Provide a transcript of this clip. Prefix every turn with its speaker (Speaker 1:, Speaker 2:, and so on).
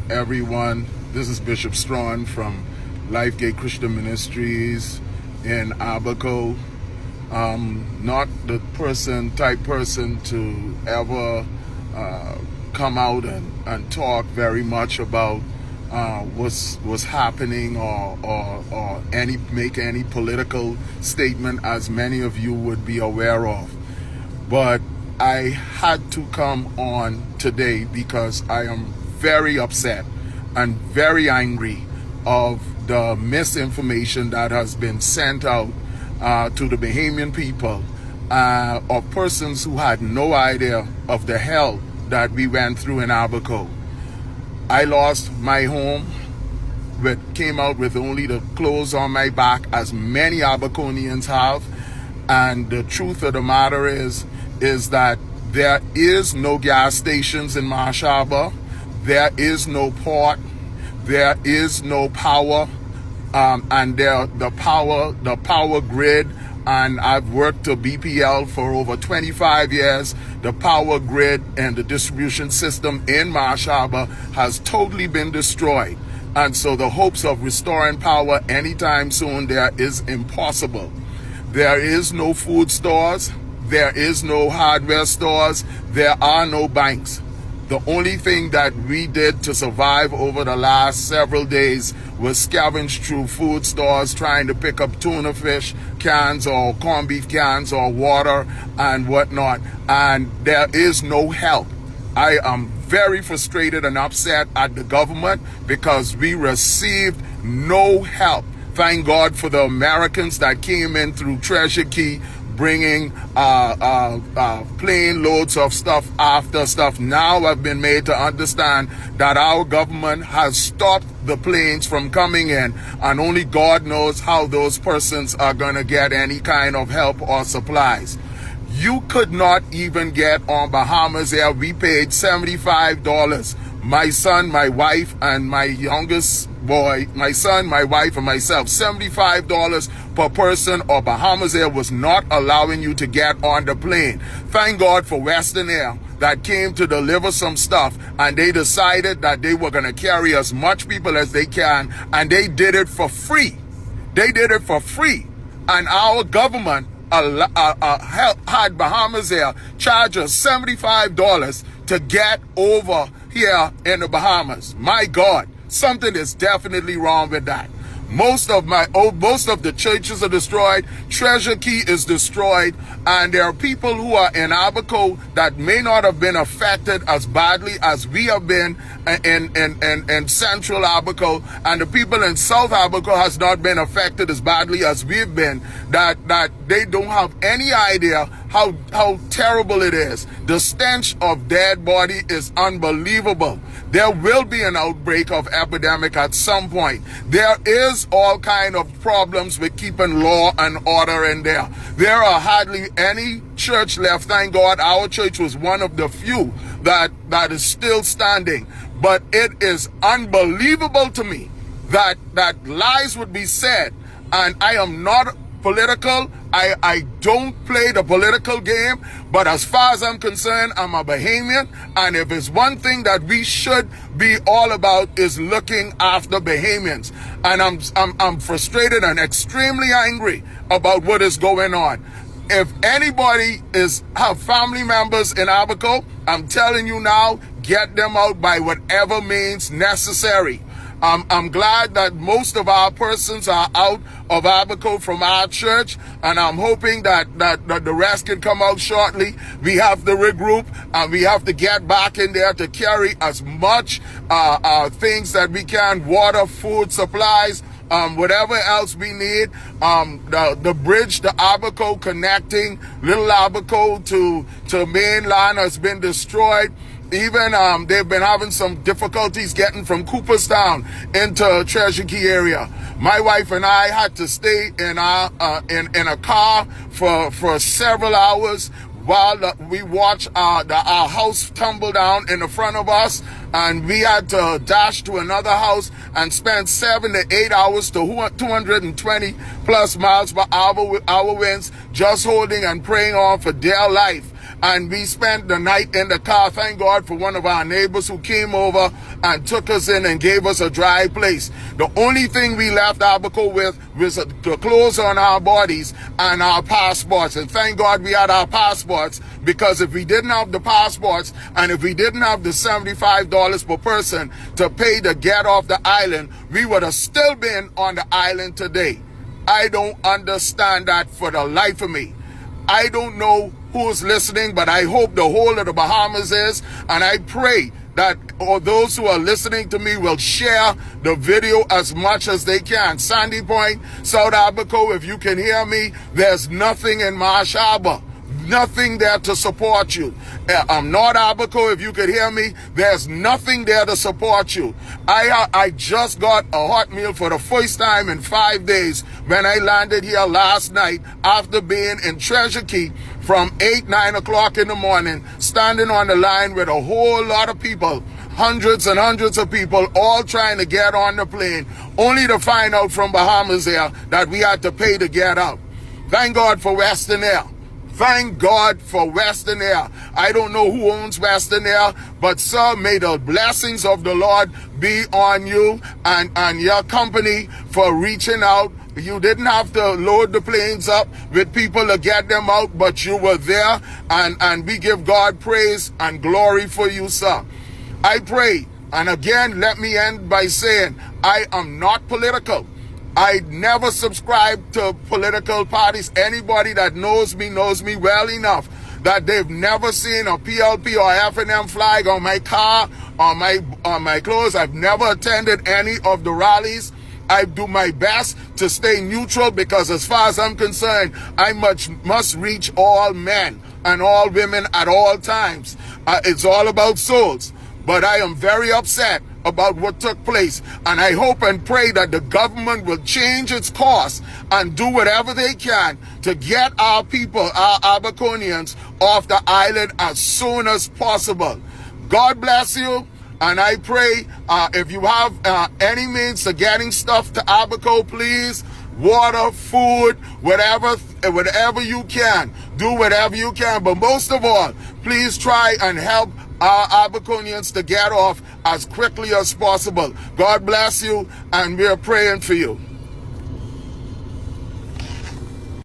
Speaker 1: everyone. This is Bishop Strachan from Lifegate Christian Ministries in Abaco. Not the type person to ever come out and talk very much about what's happening or make any political statement, as many of you would be aware of. But I had to come on today because I am very upset and very angry of the misinformation that has been sent out to the Bahamian people of persons who had no idea of the hell that we went through in Abaco. I lost my home, but came out with only the clothes on my back, as many Abaconians have. And the truth of the matter is that there is no gas stations in Mashaba, there is no port, there is no power, and the power grid, and I've worked to BPL for over 25 years. The power grid and the distribution system in Mashaba has totally been destroyed. And so the hopes of restoring power anytime soon there is impossible. There is no food stores, there is no hardware stores, there are no banks. The only thing that we did to survive over the last several days was scavenge through food stores, trying to pick up tuna fish cans or corned beef cans or water and whatnot. And there is no help. I am very frustrated and upset at the government because we received no help. Thank God for the Americans that came in through Treasure Key, bringing plane loads of stuff after stuff. Now I've been made to understand that our government has stopped the planes from coming in, and only God knows how those persons are going to get any kind of help or supplies. You could not even get on Bahamas Air. We paid $75. My son, my wife, and my youngest boy, my son, my wife, and myself, $75 per person, or Bahamas Air was not allowing you to get on the plane. Thank God for Western Air that came to deliver some stuff, and they decided that they were going to carry as much people as they can, and they did it for free. They did it for free. And our government had Bahamas Air charge us $75 to get over here in the Bahamas. My God, something is definitely wrong with that. Most of the churches are destroyed. Treasure Key is destroyed, and there are people who are in Abaco that may not have been affected as badly as we have been in central Abaco, and the people in South Abaco has not been affected as badly as we've been. That they don't have any idea how terrible it is. The stench of dead body is unbelievable. There will be an outbreak of epidemic at some point. There is all kind of problems with keeping law and order in there. There are hardly any church left. Thank God our church was one of the few that is still standing. But it is unbelievable to me that lies would be said. And I am not political. I don't play the political game, but as far as I'm concerned, I'm a Bahamian, and if it's one thing that we should be all about is looking after Bahamians. And I'm frustrated and extremely angry about what is going on. If anybody have family members in Abaco, I'm telling you now, get them out by whatever means necessary. I'm glad that most of our persons are out of Abaco from our church, and I'm hoping that the rest can come out shortly. We have to regroup, and we have to get back in there to carry as much things that we can, water, food, supplies, whatever else we need. The bridge to Abaco connecting Little Abaco to mainland has been destroyed. Even they've been having some difficulties getting from Cooperstown into Treasure Key area. My wife and I had to stay in a car for several hours while we watched our house tumble down in the front of us, and we had to dash to another house and spend 7 to 8 hours to 220 plus miles per hour winds, just holding and praying on for dear life. And we spent the night in the car. Thank God for one of our neighbors who came over and took us in and gave us a dry place. The only thing we left Abaco with was the clothes on our bodies and our passports. And thank God we had our passports, because if we didn't have the passports and if we didn't have the $75 per person to pay to get off the island, we would have still been on the island today. I don't understand that for the life of me. I don't know who's listening, but I hope the whole of the Bahamas is, and I pray that all those who are listening to me will share the video as much as they can. Sandy Point, South Abaco, if you can hear me, there's nothing in Marsh Harbor. Nothing there to support you. North Abaco, if you could hear me, there's nothing there to support you. I just got a hot meal for the first time in 5 days when I landed here last night after being in Treasure Key from 9 o'clock in the morning, standing on the line with a whole lot of people, hundreds and hundreds of people, all trying to get on the plane, only to find out from Bahamas Air that we had to pay to get out. Thank God for Western Air. Thank God for Western Air. I don't know who owns Western Air, but sir, may the blessings of the Lord be on you and your company for reaching out. You didn't have to load the planes up with people to get them out, but you were there, and we give God praise and glory for you, sir. I pray, and again, let me end by saying, I am not political. I never subscribe to political parties. Anybody that knows me well enough that they've never seen a PLP or F&M flag on my car, on my clothes. I've never attended any of the rallies. I do my best to stay neutral, because as far as I'm concerned, I must reach all men and all women at all times. It's all about souls. But I am very upset about what took place, and I hope and pray that the government will change its course and do whatever they can to get our people, our Abaconians, off the island as soon as possible. God bless you, and I pray if you have any means of getting stuff to Abaco, please, water, food, whatever you can, do whatever you can. But most of all, please try and help our Abaconians to get off as quickly as possible. God bless you, and we are praying for you.